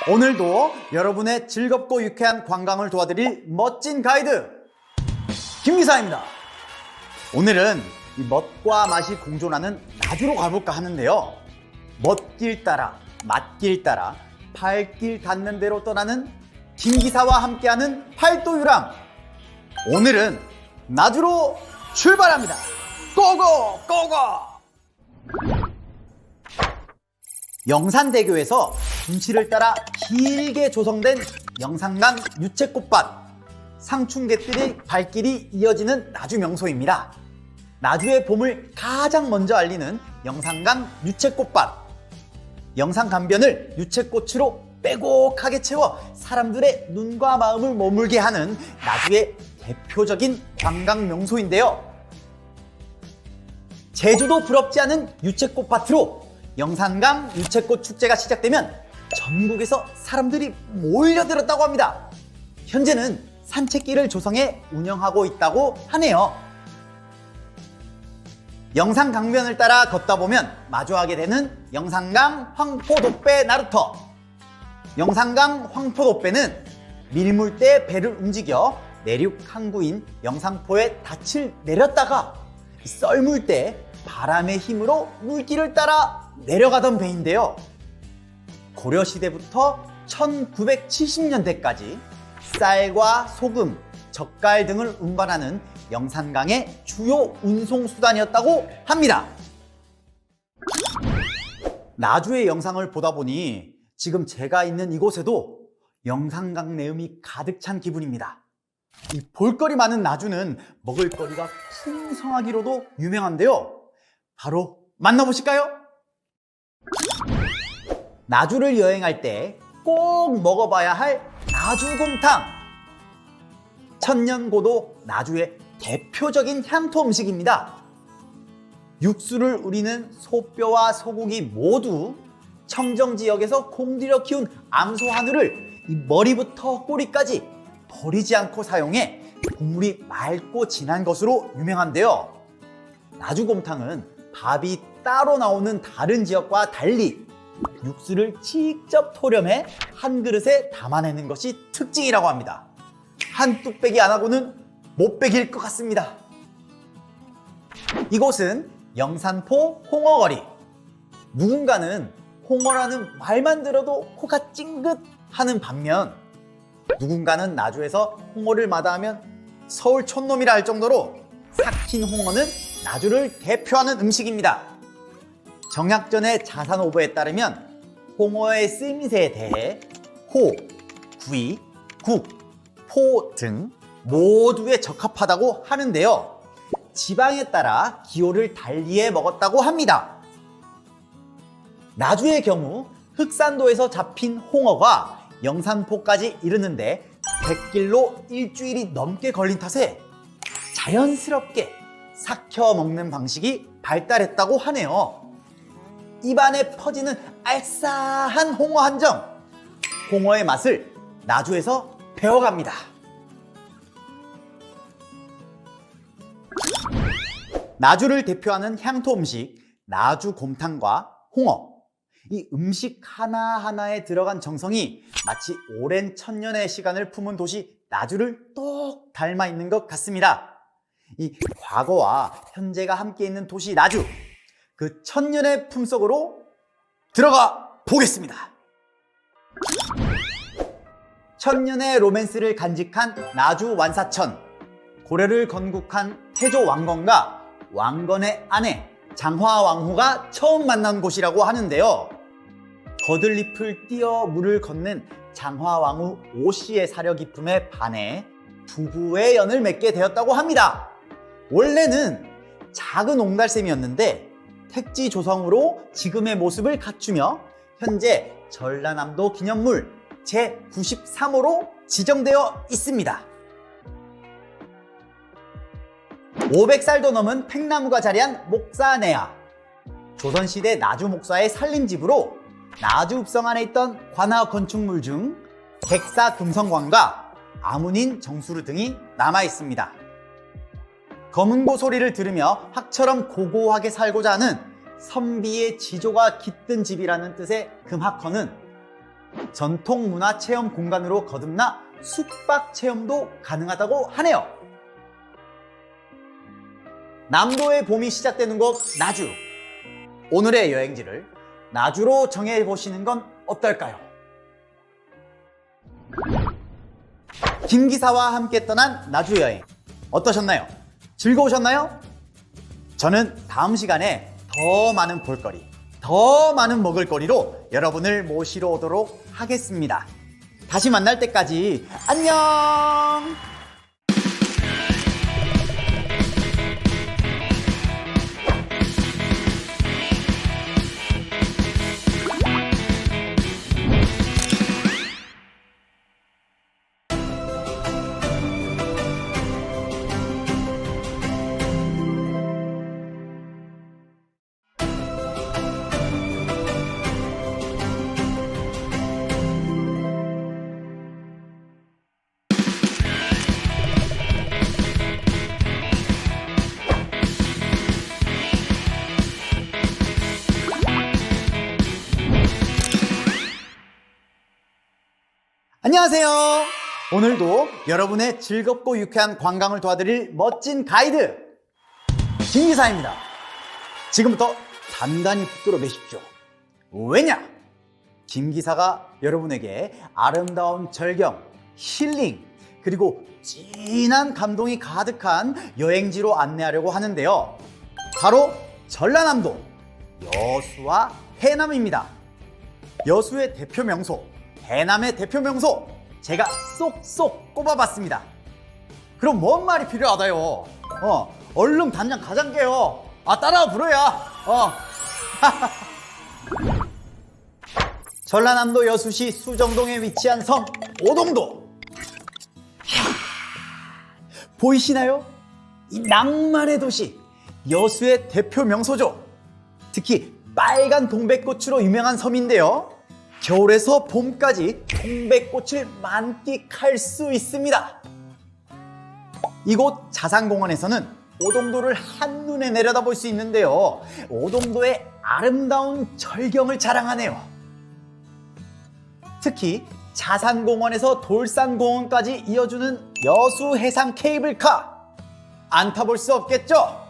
오늘도 여러분의 즐겁고 유쾌한 관광을 도와드릴 멋진 가이드 김기사입니다. 오늘은 이 멋과 맛이 공존하는 나주로 가볼까 하는데요. 멋길 따라 맛길 따라 발길 닿는 대로 떠나는 김기사와 함께하는 팔도 유람. 오늘은 나주로 출발합니다. 고고 고고! 영산대교에서 둔치를 따라 길게 조성된 영산강 유채꽃밭, 상춘개들의 발길이 이어지는 나주 명소입니다. 나주의 봄을 가장 먼저 알리는 영산강 유채꽃밭. 영산 강변을 유채꽃으로 빼곡하게 채워 사람들의 눈과 마음을 머물게 하는 나주의 대표적인 관광 명소인데요. 제주도 부럽지 않은 유채꽃밭으로 영산강 유채꽃 축제가 시작되면 전국에서 사람들이 몰려들었다고 합니다. 현재는 산책길을 조성해 운영하고 있다고 하네요. 영산 강변을 따라 걷다 보면 마주하게 되는 영산강 황포도배 나루터. 영산강 황포도배는 밀물때 배를 움직여 내륙 항구인 영산포에 닻을 내렸다가 썰물 때 바람의 힘으로 물길을 따라 내려가던 배인데요. 고려시대부터 1970년대까지 쌀과 소금, 젓갈 등을 운반하는 영산강의 주요 운송수단이었다고 합니다. 나주의 영상을 보다 보니 지금 제가 있는 이곳에도 영산강 내음이 가득 찬 기분입니다. 이 볼거리 많은 나주는 먹을거리가 풍성하기로도 유명한데요. 바로 만나보실까요? 나주를 여행할 때 꼭 먹어봐야 할 나주곰탕. 천년고도 나주의 대표적인 향토 음식입니다. 육수를 우리는 소뼈와 소고기 모두 청정지역에서 공들여 키운 암소 한우를 이 머리부터 꼬리까지 버리지 않고 사용해 국물이 맑고 진한 것으로 유명한데요. 나주곰탕은 밥이 따로 나오는 다른 지역과 달리 육수를 직접 토렴해 한 그릇에 담아내는 것이 특징이라고 합니다. 한 뚝배기 안 하고는 못 배길 것 같습니다. 이곳은 영산포 홍어거리. 누군가는 홍어라는 말만 들어도 코가 찡긋하는 반면 누군가는 나주에서 홍어를 마다하면 서울 촌놈이라 할 정도로 삭힌 홍어는 나주를 대표하는 음식입니다. 정약전의 자산오보에 따르면 홍어의 쓰임새에 대해 호, 구이, 국, 포 등 모두에 적합하다고 하는데요. 지방에 따라 기호를 달리해 먹었다고 합니다. 나주의 경우 흑산도에서 잡힌 홍어가 영산포까지 이르는데 뱃길로 일주일이 넘게 걸린 탓에 자연스럽게 삭혀 먹는 방식이 발달했다고 하네요. 입안에 퍼지는 알싸한 홍어 한정. 홍어의 맛을 나주에서 배워갑니다. 나주를 대표하는 향토 음식 나주곰탕과 홍어. 이 음식 하나하나에 들어간 정성이 마치 오랜 천년의 시간을 품은 도시 나주를 똑 닮아 있는 것 같습니다. 이 과거와 현재가 함께 있는 도시 나주, 그 천년의 품속으로 들어가 보겠습니다. 천년의 로맨스를 간직한 나주 완사천. 고려를 건국한 태조 왕건과 왕건의 아내 장화왕후가 처음 만난 곳이라고 하는데요. 거들잎을 띄어 물을 건넨 장화왕후 오씨의 사려 깊음에 반해 부부의 연을 맺게 되었다고 합니다. 원래는 작은 옹달샘이었는데 택지 조성으로 지금의 모습을 갖추며 현재 전라남도 기념물 제93호로 지정되어 있습니다. 500살도 넘은 팽나무가 자리한 목사내야. 조선시대 나주 목사의 살림집으로 나주 읍성 안에 있던 관아 건축물 중 객사 금성관과 아문인 정수루 등이 남아 있습니다. 검은고 소리를 들으며 학처럼 고고하게 살고자 하는 선비의 지조가 깃든 집이라는 뜻의 금학헌은 전통 문화 체험 공간으로 거듭나 숙박 체험도 가능하다고 하네요. 남도의 봄이 시작되는 곳 나주. 오늘의 여행지를 나주로 정해보시는 건 어떨까요? 김 기사와 함께 떠난 나주 여행 어떠셨나요? 즐거우셨나요? 저는 다음 시간에 더 많은 볼거리, 더 많은 먹을거리로 여러분을 모시러 오도록 하겠습니다. 다시 만날 때까지 안녕! 안녕하세요. 오늘도 여러분의 즐겁고 유쾌한 관광을 도와드릴 멋진 가이드 김기사입니다. 지금부터 단단히 붙들어 매십시오. 왜냐? 김기사가 여러분에게 아름다운 절경, 힐링, 그리고 진한 감동이 가득한 여행지로 안내하려고 하는데요. 바로 전라남도 여수와 해남입니다. 여수의 대표 명소, 해남의 대표 명소, 제가 쏙쏙 꼽아봤습니다. 그럼 뭔 말이 필요하다요? 얼른 단장 가장게요. 따라와 불어야. 전라남도 여수시 수정동에 위치한 섬 오동도. 보이시나요? 이 낭만의 도시 여수의 대표 명소죠. 특히 빨간 동백꽃으로 유명한 섬인데요. 겨울에서 봄까지 동백꽃을 만끽할 수 있습니다. 이곳 자산공원에서는 오동도를 한눈에 내려다볼 수 있는데요. 오동도의 아름다운 절경을 자랑하네요. 특히 자산공원에서 돌산공원까지 이어주는 여수 해상 케이블카, 안 타볼 수 없겠죠?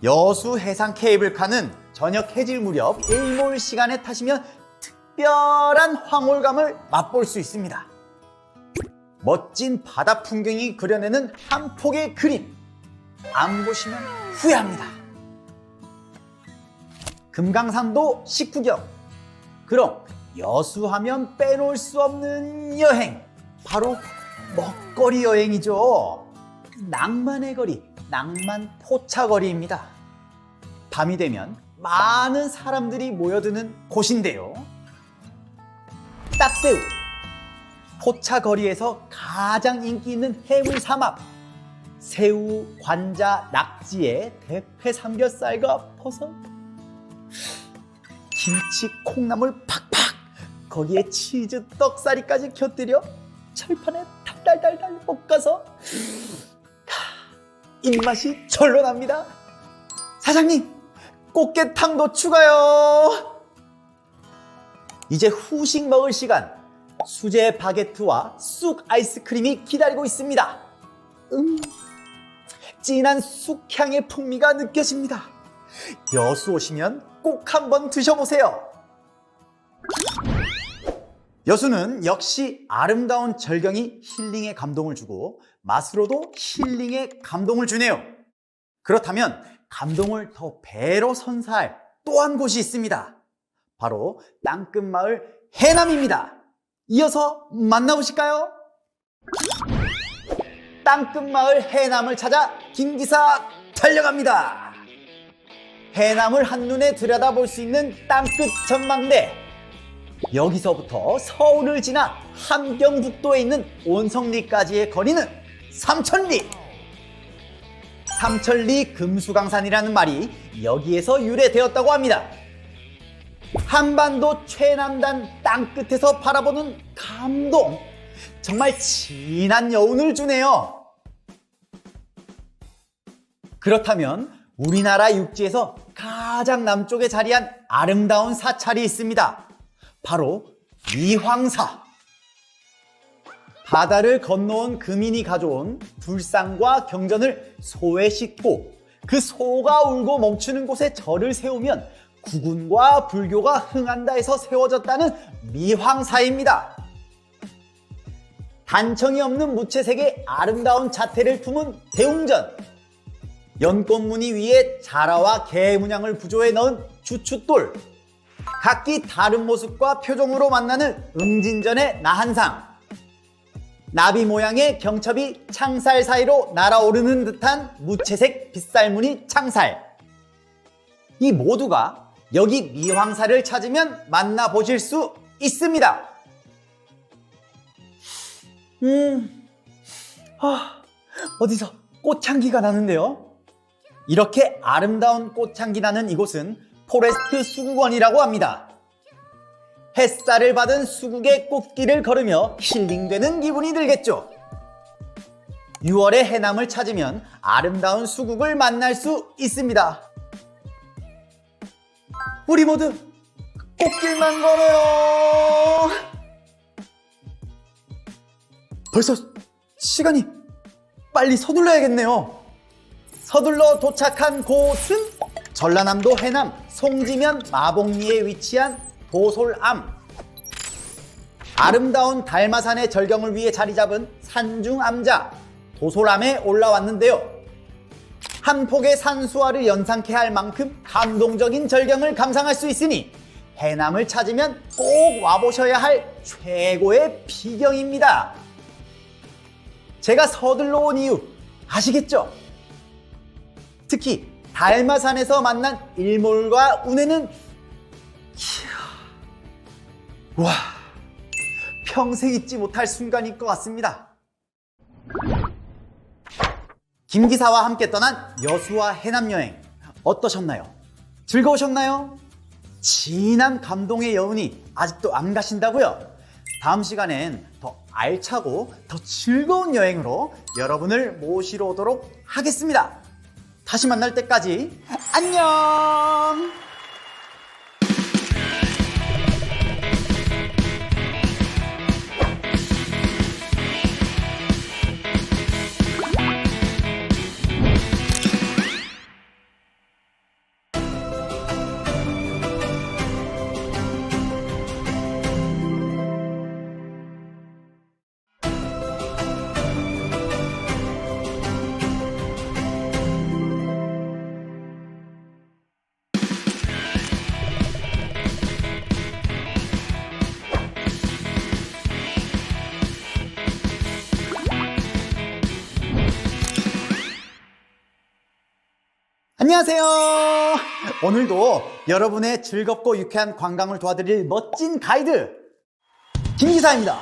여수 해상 케이블카는 저녁 해질 무렵 일몰 시간에 타시면 특별한 황홀감을 맛볼 수 있습니다. 멋진 바다 풍경이 그려내는 한 폭의 그림, 안 보시면 후회합니다. 금강산도 식후경. 그럼 여수하면 빼놓을 수 없는 여행, 바로 먹거리 여행이죠. 낭만의 거리, 낭만 포차거리입니다. 밤이 되면 많은 사람들이 모여드는 곳인데요. 딱새우, 포차거리에서 가장 인기 있는 해물 삼합, 새우, 관자, 낙지에 대패 삼겹살과 버섯, 김치, 콩나물 팍팍, 거기에 치즈, 떡사리까지 곁들여 철판에 달달달달 볶아서 입맛이 절로 납니다. 사장님, 꽃게탕도 추가요. 이제 후식 먹을 시간. 수제 바게트와 쑥 아이스크림이 기다리고 있습니다. 진한 쑥향의 풍미가 느껴집니다. 여수 오시면 꼭 한번 드셔보세요. 여수는 역시 아름다운 절경이 힐링의 감동을 주고 맛으로도 힐링의 감동을 주네요. 그렇다면 감동을 더 배로 선사할 또 한 곳이 있습니다. 바로 땅끝마을 해남입니다. 이어서 만나보실까요? 땅끝마을 해남을 찾아 김기사 달려갑니다. 해남을 한눈에 들여다볼 수 있는 땅끝 전망대. 여기서부터 서울을 지나 함경북도에 있는 온성리까지의 거리는 3,000리. 삼천리 금수강산이라는 말이 여기에서 유래되었다고 합니다. 한반도 최남단 땅끝에서 바라보는 감동, 정말 진한 여운을 주네요. 그렇다면 우리나라 육지에서 가장 남쪽에 자리한 아름다운 사찰이 있습니다. 바로 미황사. 바다를 건너온 금인이 가져온 불상과 경전을 소에 싣고 그 소가 울고 멈추는 곳에 절을 세우면 국운과 불교가 흥한다 해서 세워졌다는 미황사입니다. 단청이 없는 무채색의 아름다운 자태를 품은 대웅전, 연꽃무늬 위에 자라와 개문양을 부조해 넣은 주춧돌, 각기 다른 모습과 표정으로 만나는 응진전의 나한상, 나비 모양의 경첩이 창살 사이로 날아오르는 듯한 무채색 빗살무늬 창살, 이 모두가 여기 미황사를 찾으면 만나보실 수 있습니다. 어디서 꽃향기가 나는데요? 이렇게 아름다운 꽃향기 나는 이곳은 포레스트 수국원이라고 합니다. 햇살을 받은 수국의 꽃길을 걸으며 힐링되는 기분이 들겠죠. 6월의 해남을 찾으면 아름다운 수국을 만날 수 있습니다. 우리 모두 꽃길만 걸어요. 벌써 시간이 빨리 서둘러야겠네요. 서둘러 도착한 곳은 전라남도 해남 송지면 마봉리에 위치한 도솔암. 아름다운 달마산의 절경을 위해 자리 잡은 산중암자 도솔암에 올라왔는데요. 한 폭의 산수화를 연상케 할 만큼 감동적인 절경을 감상할 수 있으니 해남을 찾으면 꼭 와보셔야 할 최고의 비경입니다. 제가 서둘러 온 이유 아시겠죠? 특히 달마산에서 만난 일몰과 운해는 와, 평생 잊지 못할 순간일 것 같습니다. 김 기사와 함께 떠난 여수와 해남 여행 어떠셨나요? 즐거우셨나요? 진한 감동의 여운이 아직도 안 가신다고요? 다음 시간엔 더 알차고 더 즐거운 여행으로 여러분을 모시러 오도록 하겠습니다. 다시 만날 때까지 안녕! 안녕하세요. 오늘도 여러분의 즐겁고 유쾌한 관광을 도와드릴 멋진 가이드 김기사입니다.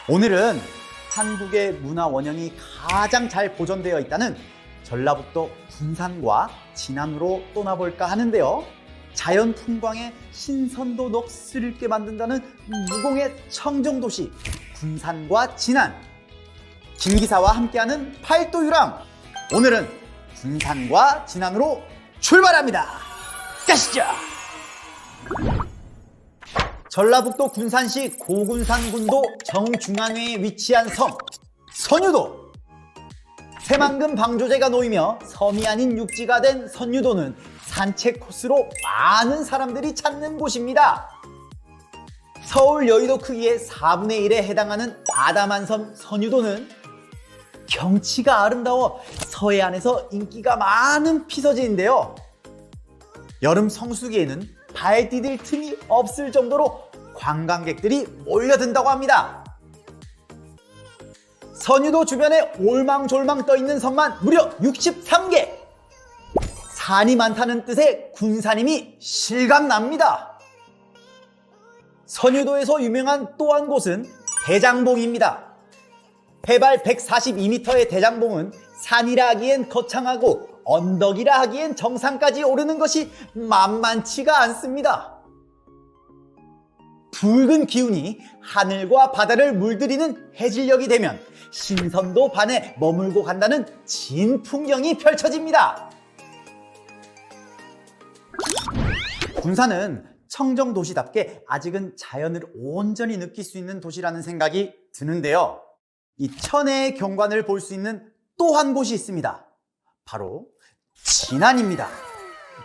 오늘은 한국의 문화 원형이 가장 잘 보존되어 있다는 전라북도 군산과 진안으로 떠나볼까 하는데요. 자연 풍광에 신선도 녹슬게 만든다는 무공의 청정도시 군산과 진안, 김기사와 함께하는 팔도 유람. 오늘은 군산과 진안으로 출발합니다. 가시죠. 전라북도 군산시 고군산군도 정중앙에 위치한 섬 선유도. 새만금 방조제가 놓이며 섬이 아닌 육지가 된 선유도는 산책 코스로 많은 사람들이 찾는 곳입니다. 서울 여의도 크기의 4분의 1에 해당하는 아담한 섬 선유도는 경치가 아름다워 서해안에서 인기가 많은 피서지인데요. 여름 성수기에는 발 디딜 틈이 없을 정도로 관광객들이 몰려든다고 합니다. 선유도 주변에 올망졸망 떠있는 섬만 무려 63개. 산이 많다는 뜻의 군산임이 실감납니다. 선유도에서 유명한 또 한 곳은 대장봉입니다. 해발 142m의 대장봉은 산이라 하기엔 거창하고 언덕이라 하기엔 정상까지 오르는 것이 만만치가 않습니다. 붉은 기운이 하늘과 바다를 물들이는 해질녘이 되면 신선도 반에 머물고 간다는 진 풍경이 펼쳐집니다. 군산은 청정도시답게 아직은 자연을 온전히 느낄 수 있는 도시라는 생각이 드는데요. 이 천혜의 경관을 볼 수 있는 또 한 곳이 있습니다. 바로 진안입니다.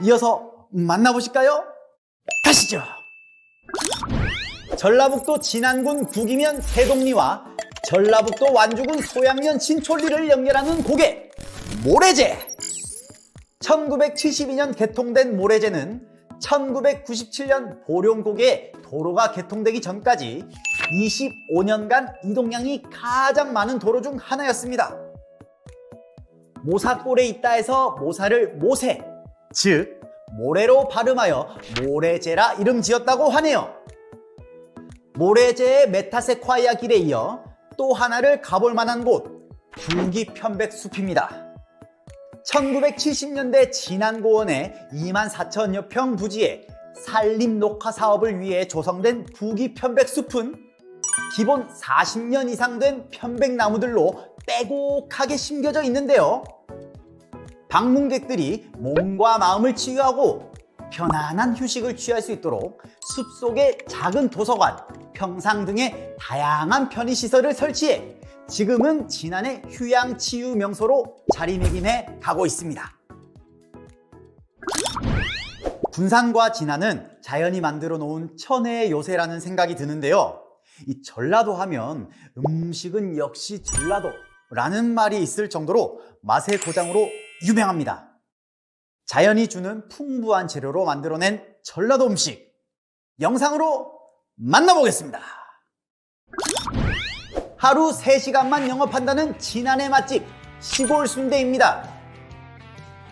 이어서 만나보실까요? 가시죠. 전라북도 진안군 북이면 대동리와 전라북도 완주군 소양면 진촌리를 연결하는 고개 모래제. 1972년 개통된 모래제는 1997년 보령고개에 도로가 개통되기 전까지 25년간 이동량이 가장 많은 도로 중 하나였습니다. 모사골에 있다 해서 모사를 모세, 즉 모래로 발음하여 모래제라 이름 지었다고 하네요. 모래제의 메타세콰이아 길에 이어 또 하나를 가볼 만한 곳, 부기편백숲입니다. 1970년대 진안고원의 24,000여 평 부지에 산림 녹화 사업을 위해 조성된 부기편백숲은 기본 40년 이상 된 편백나무들로 빼곡하게 심겨져 있는데요. 방문객들이 몸과 마음을 치유하고 편안한 휴식을 취할 수 있도록 숲속에 작은 도서관, 평상 등의 다양한 편의시설을 설치해 지금은 진안의 휴양치유 명소로 자리매김해 가고 있습니다. 군산과 진안은 자연이 만들어 놓은 천혜의 요새라는 생각이 드는데요. 이 전라도 하면 음식은 역시 전라도라는 말이 있을 정도로 맛의 고장으로 유명합니다. 자연이 주는 풍부한 재료로 만들어낸 전라도 음식 영상으로 만나보겠습니다. 하루 3시간만 영업한다는 진안의 맛집 시골 순대입니다.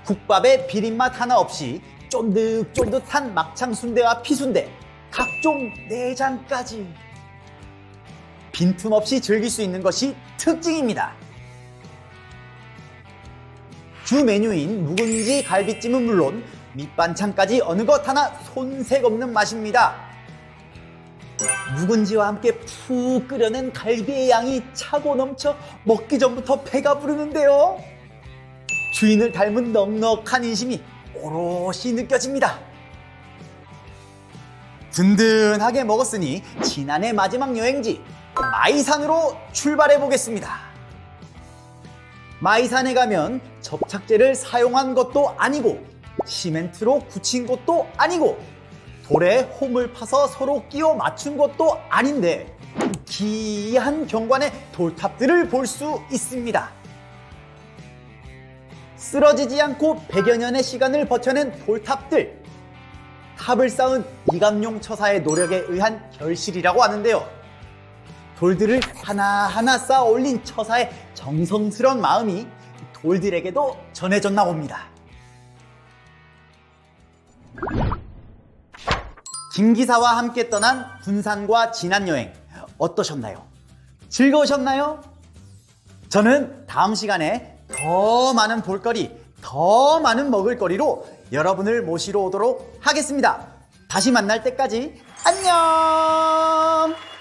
국밥에 비린맛 하나 없이 쫀득쫀득한 막창 순대와 피순대, 각종 내장까지 빈틈없이 즐길 수 있는 것이 특징입니다. 주 메뉴인 묵은지 갈비찜은 물론 밑반찬까지 어느 것 하나 손색 없는 맛입니다. 묵은지와 함께 푹 끓여낸 갈비의 양이 차고 넘쳐 먹기 전부터 배가 부르는데요. 주인을 닮은 넉넉한 인심이 오롯이 느껴집니다. 든든하게 먹었으니 진안의 마지막 여행지 마이산으로 출발해 보겠습니다. 마이산에 가면 접착제를 사용한 것도 아니고 시멘트로 굳힌 것도 아니고 돌에 홈을 파서 서로 끼워 맞춘 것도 아닌데 기이한 경관의 돌탑들을 볼 수 있습니다. 쓰러지지 않고 100여 년의 시간을 버텨낸 돌탑들, 탑을 쌓은 이감용 처사의 노력에 의한 결실이라고 하는데요. 돌들을 하나하나 쌓아 올린 처사의 정성스러운 마음이 돌들에게도 전해졌나 봅니다. 김기사와 함께 떠난 군산과 진안 여행 어떠셨나요? 즐거우셨나요? 저는 다음 시간에 더 많은 볼거리, 더 많은 먹을거리로 여러분을 모시러 오도록 하겠습니다. 다시 만날 때까지 안녕!